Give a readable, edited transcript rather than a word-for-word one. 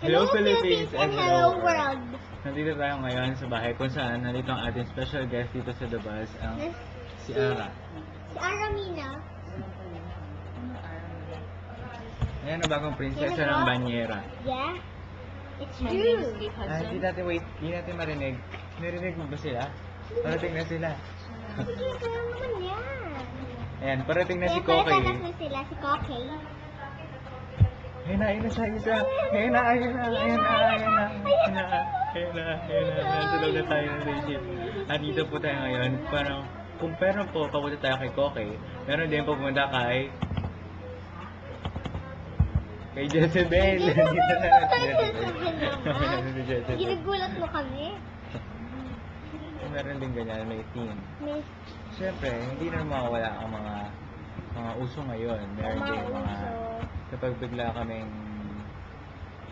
Hello Philippines and hello world. Nandito tayo ngayon sa bahay kung saan nandito ang ating special guest dito sa The Buzz, ang si Ara. Si Aramina. Ayan ang bagong prinsesa ng Banyera. Yeah, it's true. Hindi natin marinig. Narinig mo ba sila? Parating na sila. Sige, kaya naman yan. Ayan, parating na si Kaya Kokey. pala na sila, si Kokey. Ayun na siya isa. Ayun na. Nasa loob na tayo ng spaceship. At dito po tayo ngayon. Parang, kung meron po, papunta tayo kay Kokey. Meron din pupunta kay Jezebel. Dito na si Jezebel. Ginagulat mo kami. Meron din ganyan, may team. Miss, Siyempre, hindi na mawawala ang mga uso ngayon. Meron din mga, kapag bigla kaming